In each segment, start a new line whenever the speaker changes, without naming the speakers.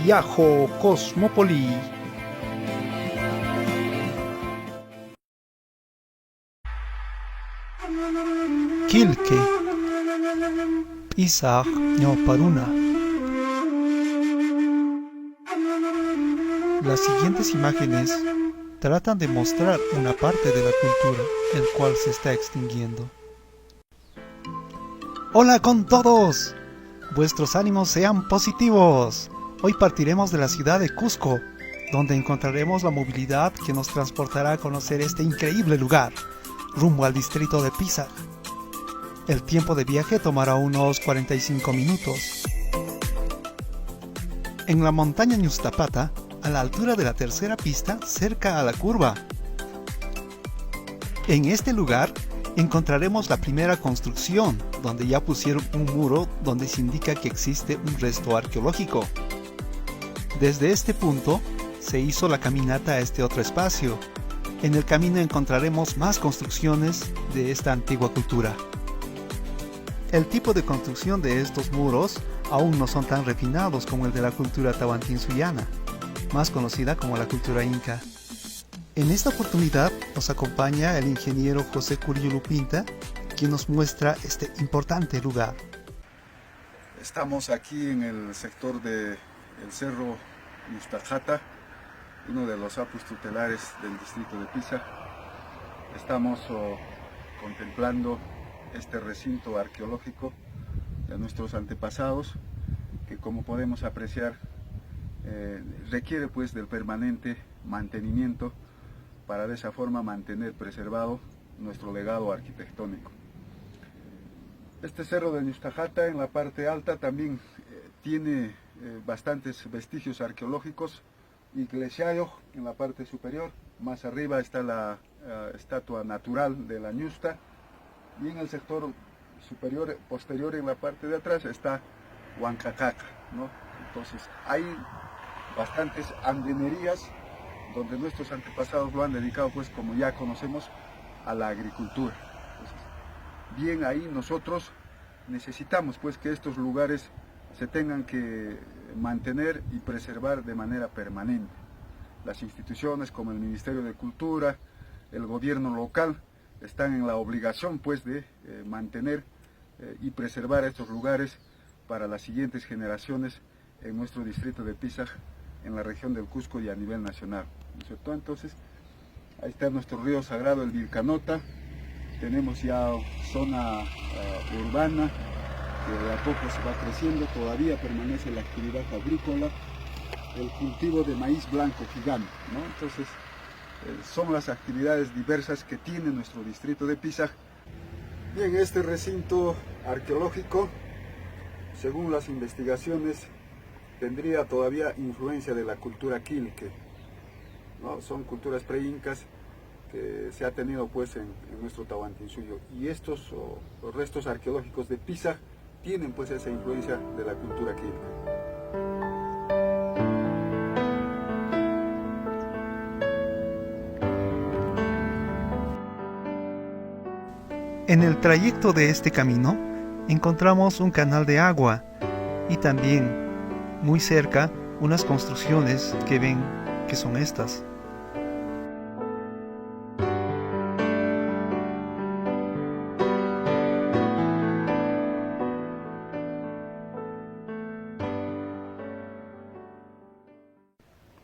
Viajo Cosmópoli. Quilque, Pisac Ñawpa'runa. Las siguientes imágenes tratan de mostrar una parte de la cultura, el cual se está extinguiendo. ¡Hola con todos! Vuestros ánimos sean positivos. Hoy partiremos de la ciudad de Cusco, donde encontraremos la movilidad que nos transportará a conocer este increíble lugar, rumbo al distrito de Pisac. El tiempo de viaje tomará unos 45 minutos. En la montaña Ñustapata, a la altura de la tercera pista, cerca a la curva. En este lugar encontraremos la primera construcción, donde ya pusieron un muro donde se indica que existe un resto arqueológico. Desde este punto se hizo la caminata a este otro espacio. En el camino encontraremos más construcciones de esta antigua cultura. El tipo de construcción de estos muros aún no son tan refinados como el de la cultura tahuantinsullana, más conocida como la cultura inca. En esta oportunidad nos acompaña el ingeniero José Curillo Pinta, quien nos muestra este importante lugar.
Estamos aquí en el sector del Cerro Ñustajata, uno de los apus tutelares del distrito de Pisac. Estamos contemplando este recinto arqueológico de nuestros antepasados, que como podemos apreciar requiere pues del permanente mantenimiento para de esa forma mantener preservado nuestro legado arquitectónico. Este cerro de Ñustajata en la parte alta también tiene bastantes vestigios arqueológicos, Iglesiayo en la parte superior, más arriba está la estatua natural de la Ñusta, y en el sector superior, posterior en la parte de atrás está Huancacaca, ¿no? Entonces hay bastantes andenerías donde nuestros antepasados lo han dedicado, pues como ya conocemos, a la agricultura. Entonces, bien ahí nosotros necesitamos pues que estos lugares se tengan que mantener y preservar de manera permanente. Las instituciones como el Ministerio de Cultura, el gobierno local, están en la obligación pues de mantener y preservar estos lugares para las siguientes generaciones en nuestro distrito de Pisac, en la región del Cusco y a nivel nacional, ¿no es cierto? Entonces, ahí está nuestro río sagrado, el Vilcanota. Tenemos ya zona urbana, que de a poco se va creciendo, todavía permanece la actividad agrícola, el cultivo de maíz blanco gigante, ¿no? Entonces, son las actividades diversas que tiene nuestro distrito de Pisac. Y en este recinto arqueológico, según las investigaciones, tendría todavía influencia de la cultura quilque, ¿no? Son culturas pre-incas que se ha tenido pues en nuestro Tahuantinsuyo, y estos los restos arqueológicos de Pisac tienen pues esa influencia de la cultura quilque.
En el trayecto de este camino encontramos un canal de agua y también muy cerca unas construcciones que ven que son estas.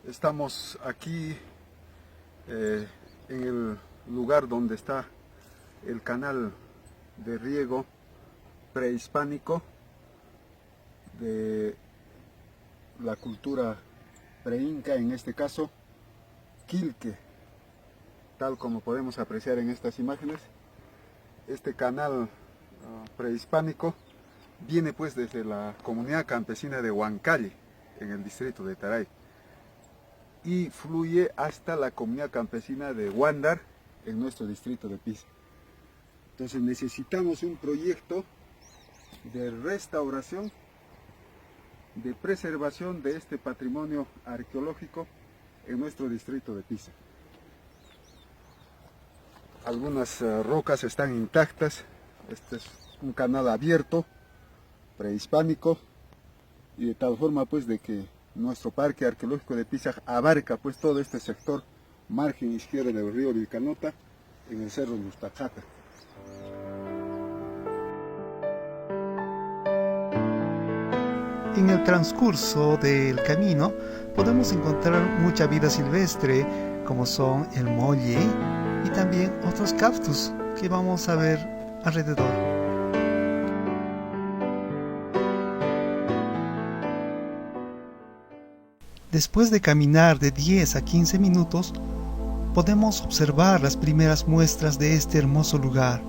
Estamos aquí en el lugar donde está el canal de riego prehispánico de la cultura preinca, en este caso quilque, tal como podemos apreciar en estas imágenes. Este canal prehispánico viene pues desde la comunidad campesina de Huancalle, en el distrito de Taray, y fluye hasta la comunidad campesina de Huándar, en nuestro distrito de Pisac. Entonces necesitamos un proyecto de restauración, de preservación de este patrimonio arqueológico en nuestro distrito de Pisac. Algunas rocas están intactas. Este es un canal abierto, prehispánico, y de tal forma pues de que Nuestro parque arqueológico de Pisac abarca pues todo este sector, margen izquierdo del río Vilcanota, en el cerro Mustacata.
En el transcurso del camino podemos encontrar mucha vida silvestre, como son el molle y también otros cactus que vamos a ver alrededor. Después de caminar de 10 a 15 minutos, podemos observar las primeras muestras de este hermoso lugar.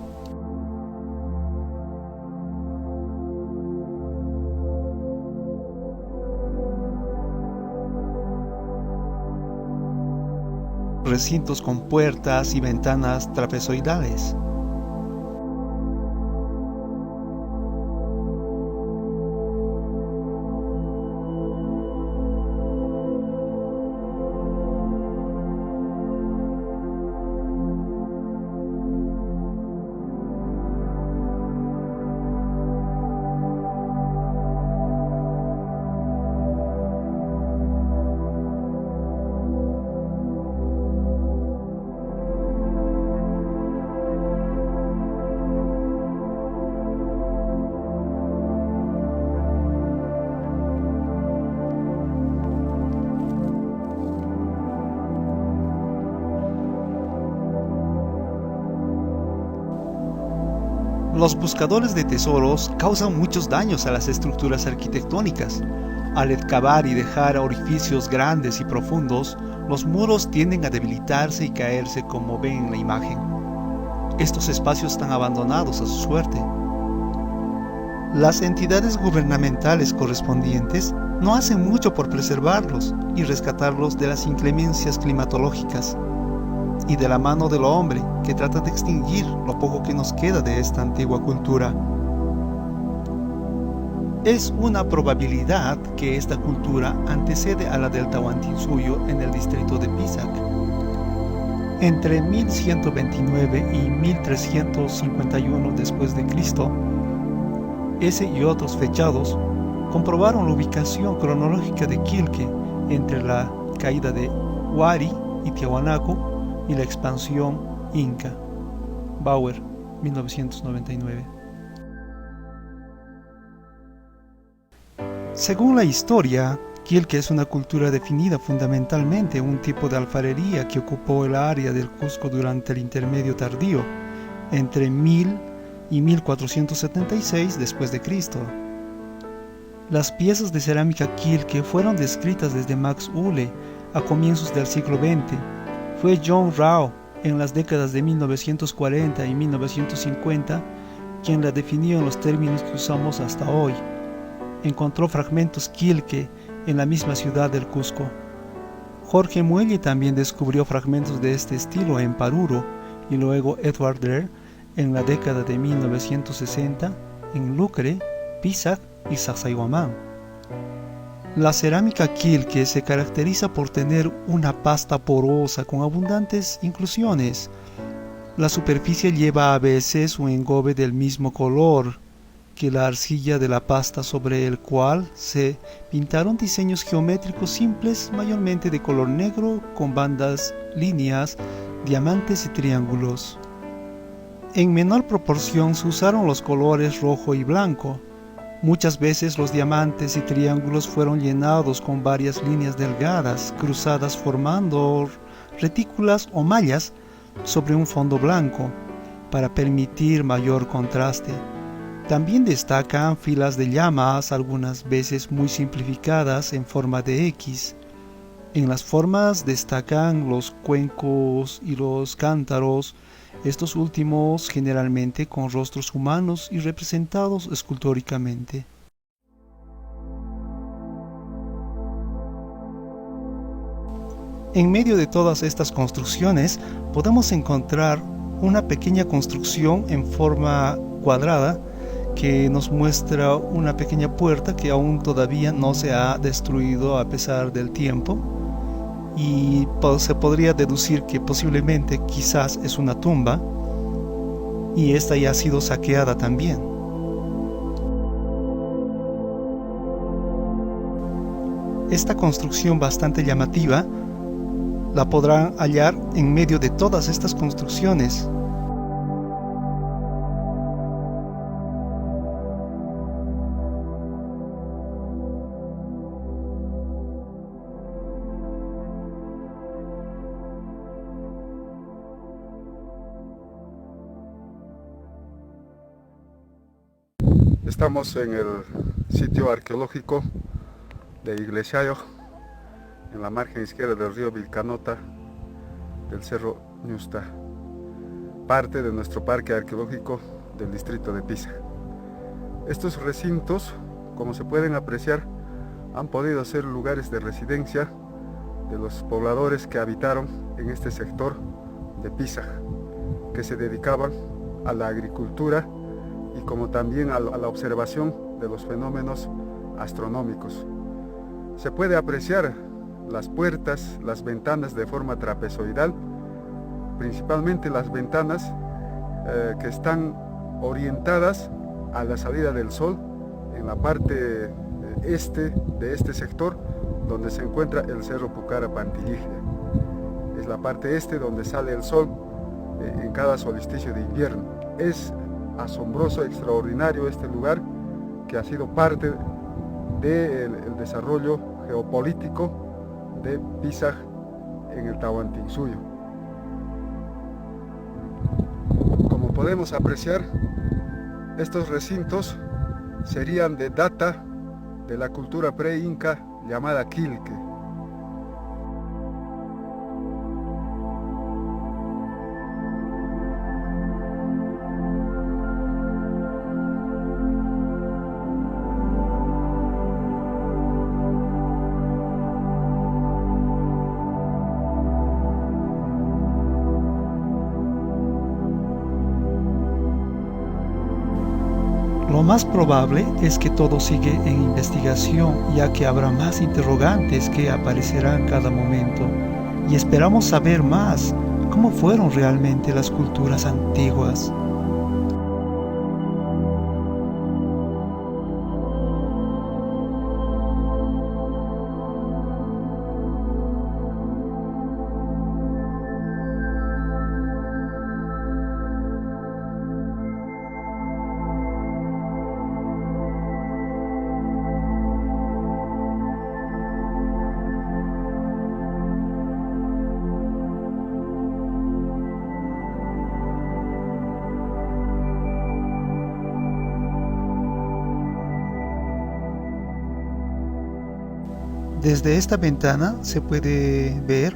Recintos con puertas y ventanas trapezoidales. Los buscadores de tesoros causan muchos daños a las estructuras arquitectónicas. Al excavar y dejar orificios grandes y profundos, los muros tienden a debilitarse y caerse como ven en la imagen. Estos espacios están abandonados a su suerte. Las entidades gubernamentales correspondientes no hacen mucho por preservarlos y rescatarlos de las inclemencias climatológicas y de la mano del hombre que trata de extinguir lo poco que nos queda de esta antigua cultura. Es una probabilidad que esta cultura antecede a la del Tahuantinsuyo en el distrito de Pisac. Entre 1129 y 1351 después de Cristo, ese y otros fechados comprobaron la ubicación cronológica de Quilque entre la caída de Huari y Tiahuanaco y la expansión inca. Bauer, 1999. Según la historia, Quilque es una cultura definida fundamentalmente un tipo de alfarería que ocupó el área del Cusco durante el intermedio tardío, entre 1000 y 1476 después de Cristo. Las piezas de cerámica Quilque fueron descritas desde Max Uhle a comienzos del siglo XX. Fue John Rao, en las décadas de 1940 y 1950, quien la definió en los términos que usamos hasta hoy. Encontró fragmentos Quilque en la misma ciudad del Cusco. Jorge Muelle también descubrió fragmentos de este estilo en Paruro y luego Edward Dreher en la década de 1960 en Lucre, Pisac y Sacsayhuamán. La cerámica Quilque se caracteriza por tener una pasta porosa con abundantes inclusiones. La superficie lleva a veces un engobe del mismo color que la arcilla de la pasta, sobre el cual se pintaron diseños geométricos simples, mayormente de color negro, con bandas, líneas, diamantes y triángulos. En menor proporción se usaron los colores rojo y blanco. Muchas veces los diamantes y triángulos fueron llenados con varias líneas delgadas, cruzadas formando retículas o mallas sobre un fondo blanco, para permitir mayor contraste. También destacan filas de llamas, algunas veces muy simplificadas en forma de X. En las formas destacan los cuencos y los cántaros, estos últimos generalmente con rostros humanos y representados escultóricamente. En medio de todas estas construcciones podemos encontrar una pequeña construcción en forma cuadrada que nos muestra una pequeña puerta que aún todavía no se ha destruido a pesar del tiempo, y se podría deducir que posiblemente quizás es una tumba, y esta ya ha sido saqueada también. Esta construcción bastante llamativa la podrán hallar en medio de todas estas construcciones.
Estamos en el sitio arqueológico de Iglesiayo, en la margen izquierda del río Vilcanota, del Cerro Ñusta, parte de nuestro parque arqueológico del distrito de Pisa. Estos recintos, como se pueden apreciar, han podido ser lugares de residencia de los pobladores que habitaron en este sector de Pisa, que se dedicaban a la agricultura y como también a la observación de los fenómenos astronómicos. Se puede apreciar las puertas, las ventanas de forma trapezoidal, principalmente las ventanas que están orientadas a la salida del sol en la parte este de este sector, donde se encuentra el Cerro Pucara Pantilligia. Es la parte este donde sale el sol en cada solsticio de invierno. Es asombroso, extraordinario este lugar, que ha sido parte del desarrollo geopolítico de Pisac en el Tahuantinsuyo. Como podemos apreciar, estos recintos serían de data de la cultura pre-inca llamada Quilque.
Lo más probable es que todo sigue en investigación, ya que habrá más interrogantes que aparecerán cada momento, y esperamos saber más cómo fueron realmente las culturas antiguas. Desde esta ventana se puede ver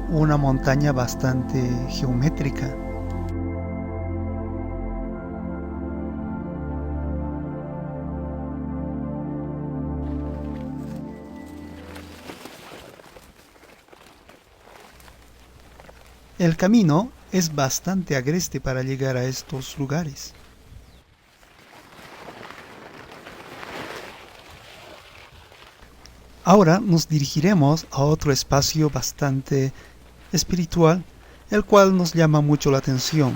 una montaña bastante geométrica. El camino es bastante agreste para llegar a estos lugares. Ahora nos dirigiremos a otro espacio bastante espiritual, el cual nos llama mucho la atención.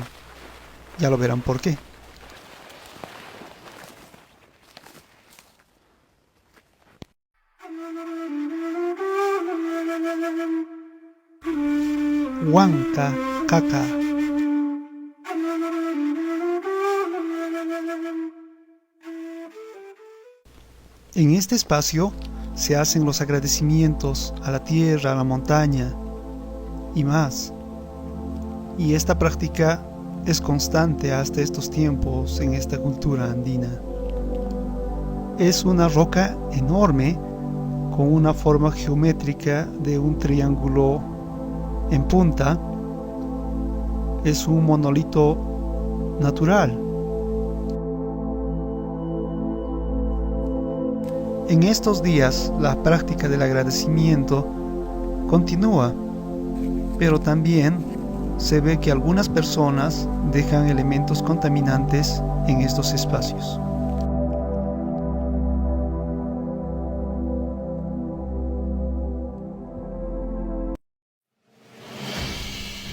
Ya lo verán por qué. Huanca Caca. En este espacio se hacen los agradecimientos a la tierra, a la montaña y más. Y esta práctica es constante hasta estos tiempos en esta cultura andina. Es una roca enorme con una forma geométrica de un triángulo en punta. Es un monolito natural. En estos días la práctica del agradecimiento continúa, pero también se ve que algunas personas dejan elementos contaminantes en estos espacios.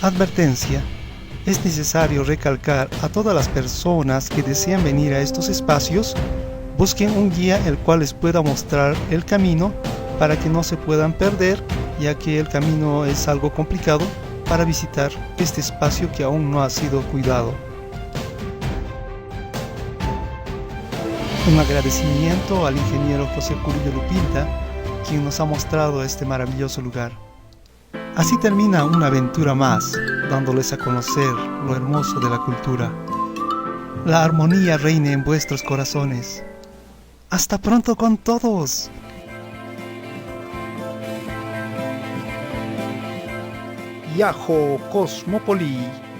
Advertencia: es necesario recalcar a todas las personas que desean venir a estos espacios, busquen un guía el cual les pueda mostrar el camino para que no se puedan perder, ya que el camino es algo complicado para visitar este espacio que aún no ha sido cuidado. Un agradecimiento al ingeniero José Curillo Lupinta, quien nos ha mostrado este maravilloso lugar. Así termina una aventura más, dándoles a conocer lo hermoso de la cultura. La armonía reine en vuestros corazones. ¡Hasta pronto con todos! Yaho Cosmopoli.